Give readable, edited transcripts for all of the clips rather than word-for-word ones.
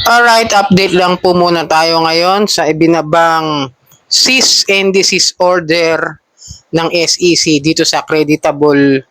Alright, update lang po muna tayo ngayon sa ibinabang cease and desist order ng SEC dito sa Creditable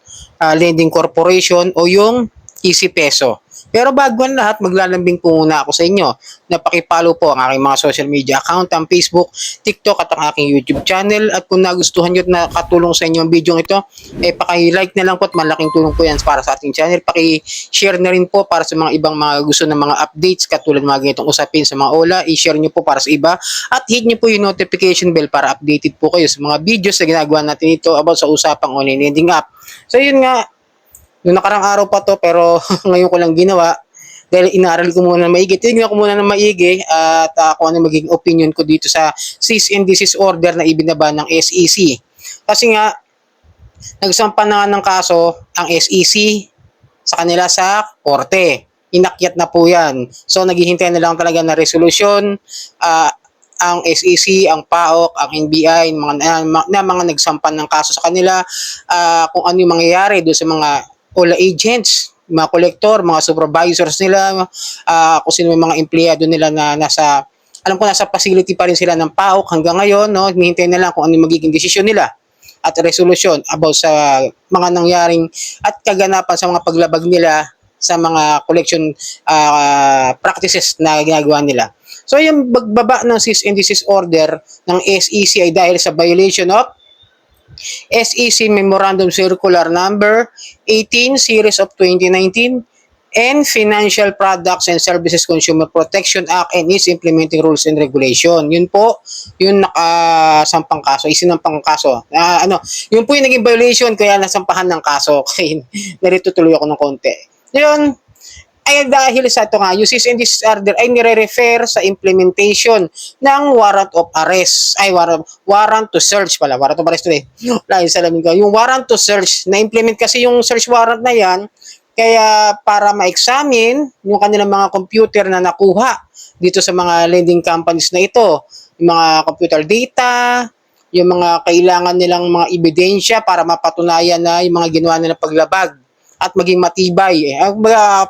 Lending Corporation o yung Easy Peso. Pero bago ang lahat, maglalambing po muna ako sa inyo. Napakipollow po ang aking mga social media account, ang Facebook, TikTok at ang aking YouTube channel. At kung nagustuhan nyo at nakatulong sa inyo ang video ito, paki-like na lang po at malaking tulong po yan para sa ating channel. Paki-share na rin po para sa mga ibang mga gusto ng mga updates katulad mga ganitong usapin sa mga OLA. I-share nyo po para sa iba at hit nyo po yung notification bell para updated po kayo sa mga videos na ginagawa natin ito about sa usapang online lending app. So yun nga, noong nakarang araw pa to pero ngayon ko lang ginawa dahil inaaral ko muna na maigi. Tingnan ko muna na maigi at kung ano magiging opinion ko dito sa cease and desist order na ibinaba ng SEC. Kasi nga, nagsampa na ng kaso ang SEC sa kanila sa korte. Inakyat na po yan. So naghihintay na lang talaga na resolusyon ang SEC, ang PAOK, ang NBI, mga nagsampan ng kaso sa kanila, kung ano yung mangyayari doon sa mga OLA agents, mga kolektor, mga supervisors nila, kung sino yung mga empleyado nila na alam ko nasa facility pa rin sila ng PAOK hanggang ngayon, no? Hinihintay na lang kung ano yung magiging desisyon nila at resolusyon about sa mga nangyaring at kaganapan sa mga paglabag nila sa mga collection practices na ginagawa nila. So yung pagbaba ng cease and desist order ng SEC ay dahil sa violation of SEC Memorandum Circular Number 18 Series of 2019 and Financial Products and Services Consumer Protection Act and its implementing rules and regulation. Yun po, yung nakasampang kaso, isinampang kaso. Yun po yung naging violation kaya nasampahan ng kaso. Okay, narito tuloy ako ng konti. Yun, ay dahil sa ito nga, yung cease and desist order ay nire-refer sa implementation ng warrant of arrest. Ay, warrant to search pala. Warrant of arrest to Lain salamin ko. Yung warrant to search, na-implement kasi yung search warrant na yan, kaya para ma-examine yung kanilang mga computer na nakuha dito sa mga lending companies na ito. Yung mga computer data, yung mga kailangan nilang mga ebidensya para mapatunayan na yung mga ginawa nilang paglabag at maging matibay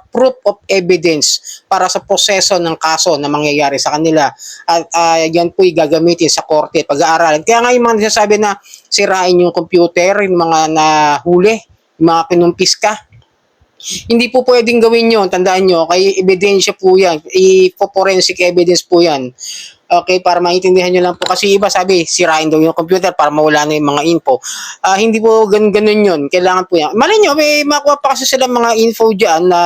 proof of evidence para sa proseso ng kaso na mangyayari sa kanila at yan po gagamitin sa korte pag-aaralan. Kaya nga yung mga nasasabi na sirain yung computer, yung mga nahuli, yung mga kinumpis ka, hindi po pwedeng gawin yun. Tandaan nyo, kay ebidensya po yan, forensic evidence po yan. Okay, para maintindihan nyo lang po. Kasi iba sabi, sirain daw yung computer para mawala na yung mga info. Hindi po ganun yun. Kailangan po yan. Malay nyo, may makuha pa kasi sila mga info dyan na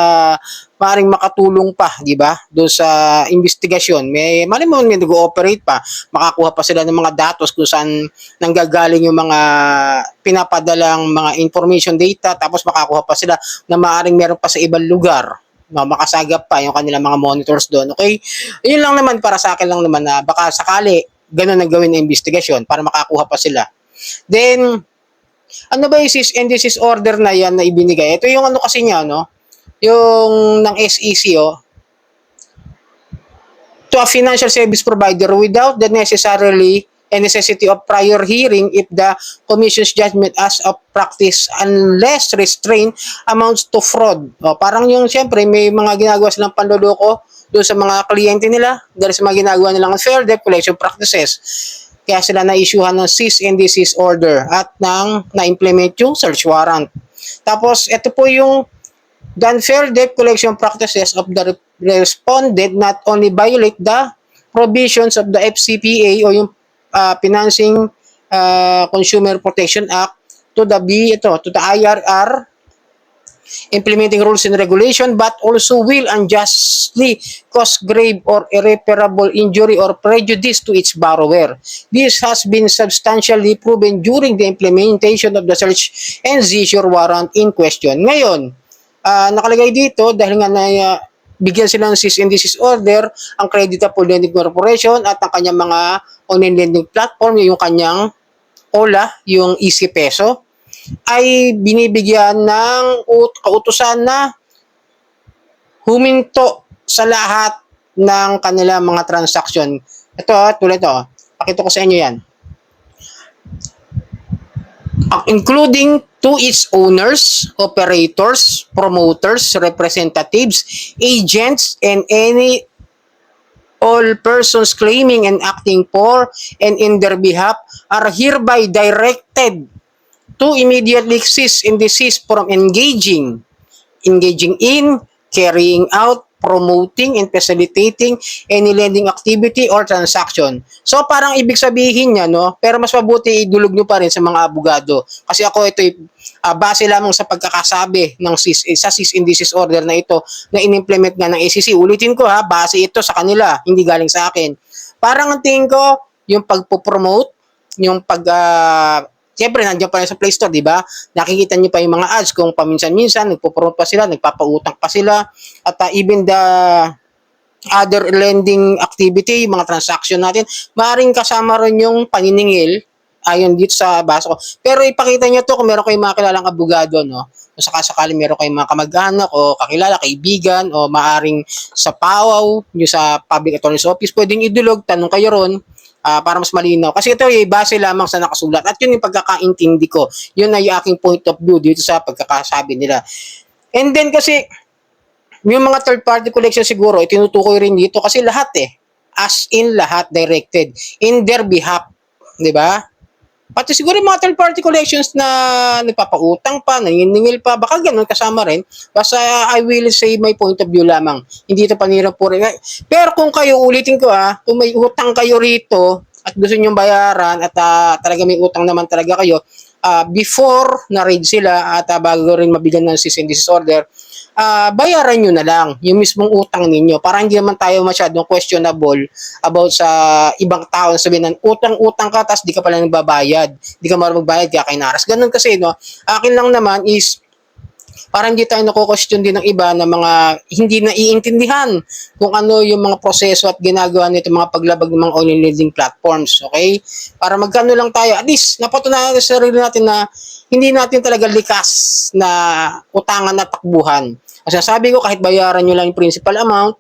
maaaring makatulong pa, di ba? Doon sa investigasyon. Malay mo, may nag-ooperate pa. Makakuha pa sila ng mga datos kung saan nanggagaling yung mga pinapadalang mga information data. Tapos makakuha pa sila na maaaring meron pa sa ibang lugar. Makasagap pa yung kanilang mga monitors doon. Okay? Yun lang naman para sa akin lang naman na baka sakali ganun na gawin na investigasyon para makakuha pa sila. Then, ano ba yung cease and desist order na yan na ibinigay? Ito yung ano kasi niya, no? Yung ng SEC, to a financial service provider without the necessity of prior hearing if the Commission's judgment as of practice unless restraint amounts to fraud. Parang yung siyempre may mga ginagawa silang panloloko doon sa mga kliyente nila dahil sa mga ginagawa nilang unfair debt collection practices. Kaya sila na-issuehan ng cease and desist order at na-implement yung search warrant. Tapos ito po yung the unfair debt collection practices of the respondent not only violate the provisions of the FCPA o yung Financing Consumer Protection Act to the IRR implementing rules and regulation, but also will unjustly cause grave or irreparable injury or prejudice to its borrower. This has been substantially proven during the implementation of the search and seizure warrant in question. Ngayon, nakalagay dito dahil nga bigyan sila ng cease and desist order ang Creditable Lending Corporation at ang kanyang mga online lending platform, yung kanyang OLA, yung Easy Peso, ay binibigyan ng kautusan na huminto sa lahat ng kanilang mga transaction. Ito, tulad ito. Pakita ko sa inyo yan. Including to its owners, operators, promoters, representatives, agents, and any All persons claiming and acting for and in their behalf are hereby directed to immediately cease and desist from engaging in, carrying out, promoting, and facilitating any lending activity or transaction. So parang ibig sabihin niya, no? Pero mas mabuti idulog nyo pa rin sa mga abogado. Kasi ako ito base lamang sa pagkakasabi ng sa cease and desist order na ito na inimplement nga ng SEC. Ulitin ko ha, base ito sa kanila, hindi galing sa akin. Parang ang tingin ko, yung pagpo-promote, yung siyempre, nandiyan pa rin sa Play Store, di ba? Nakikita niyo pa yung mga ads kung paminsan-minsan, nagpo-promote pa sila, nagpapautang pa sila, at even the other lending activity, yung mga transaction natin, maaaring kasama rin yung paniningil, ayon dito sa basa ko. Pero ipakita niyo to kung meron kayong mga kilalang abogado, no? Kung sakasakali meron kayong mga kamag-anak o kakilala, kaibigan, o maaaring sa PAWAW, nyo sa Public Attorney's Office, pwedeng idulog, tanong kayo ron, para mas malinaw. Kasi ito ay base lamang sa nakasulat. At yun yung pagkakaintindi ko. Yun ay aking point of view dito sa pagkakasabi nila. And then kasi, yung mga third party collection siguro, itinutukoy rin dito kasi lahat as in lahat directed in their behalf. Di ba? Pati siguro yung mga third party collections na nagpapautang pa, nanginingil pa, baka ganun kasama rin. Basta I will say my point of view lamang. Hindi ito panirap po rin. Pero kung kayo, ulitin ko kung may utang kayo rito at gusto nyo bayaran at talaga may utang naman talaga kayo, before na-raid sila at bago rin mabigyan ng cease and desist order, bayaran nyo na lang yung mismong utang ninyo para hindi naman tayo masyadong questionable about sa ibang tao. Sabihin na utang-utang ka tapos di ka pala nagbabayad, di ka marunong magbayad kaya kinaras. Ganun kasi, no? Akin lang naman is para hindi tayo nako-question din ng iba na mga hindi naiintindihan kung ano yung mga proseso at ginagawa nito mga paglabag ng mga online lending platforms, okay? Para magkano lang tayo, at least napatunayan sa sarili natin na hindi natin talaga likas na utangan na takbuhan. Kasi sabi ko, kahit bayaran nyo lang yung principal amount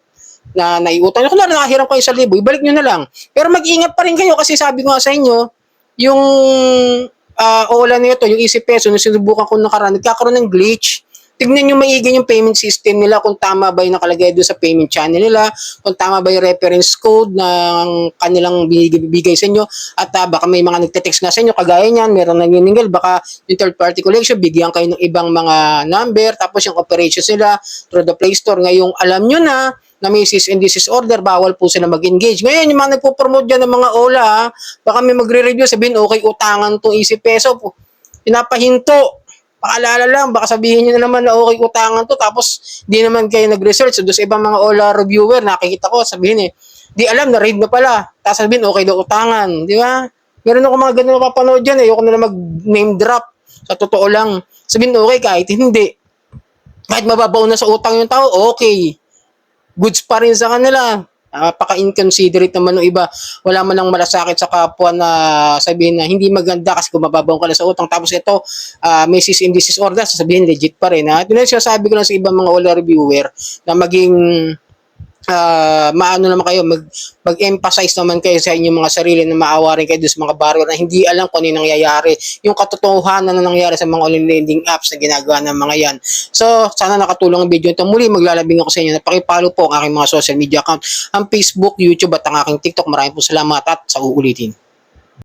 na naiutang nyo, kung nakahiram kayo sa libo, ibalik nyo na lang. Pero mag-ingat pa rin kayo kasi sabi ko nga sa inyo, yung OLA nito, yung Easy Peso, nung sinubukan ko nakaraan, nagkakaroon ng glitch. Tignan nyo maigi yung payment system nila, kung tama ba yung nakalagay doon sa payment channel nila, kung tama ba yung reference code ng kanilang bibigay sa inyo, at baka may mga nagte-text nga sa inyo, kagaya niyan, meron nanginingil, baka yung third party collection, bigyan kayo ng ibang mga number, tapos yung operations nila through the Play Store. Ngayong alam nyo na may cease and desist order, bawal po sila mag-engage. Ngayon, yung mga nagpo-promote dyan ng mga OLA, baka may magre-review, sabihin, okay, utangan tong Easy Peso, pinapahinto. Paalala lang, baka sabihin nyo na naman na okay, utangan to, tapos di naman kayo nag-research. So, doon sa ibang mga OLA reviewer, nakikita ko, sabihin di alam, na-read na pala. Tapos sabihin, okay daw utangan. Di ba? Meron ako mga ganun mapapanood dyan ayoko na mag-name drop. Sa totoo lang. Sabihin, okay, kahit hindi. Kahit mababaw na sa utang yung tao, okay. Goods pa rin sa kanila. Paka-inconsiderate naman ng iba. Wala man lang malasakit sa kapwa na sabihin na hindi maganda kasi kung mababaw ka na sa utang. Tapos ito, may cease and desist order, sasabihin legit pa rin. Ito na sinasabi ko lang sa ibang mga wala reviewer na maging maano naman kayo, mag-emphasize naman kayo sa inyong mga sarili na maawa rin kayo sa mga borrower na hindi alam kung ano yung nangyayari. Yung katotohanan na nangyayari sa mga online lending apps na ginagawa ng mga yan. So, sana nakatulong ang video ito. Muli, maglalabing ako sa inyo na pakipollow po ang aking mga social media account, ang Facebook, YouTube at ang aking TikTok. Maraming po salamat at sa uulitin.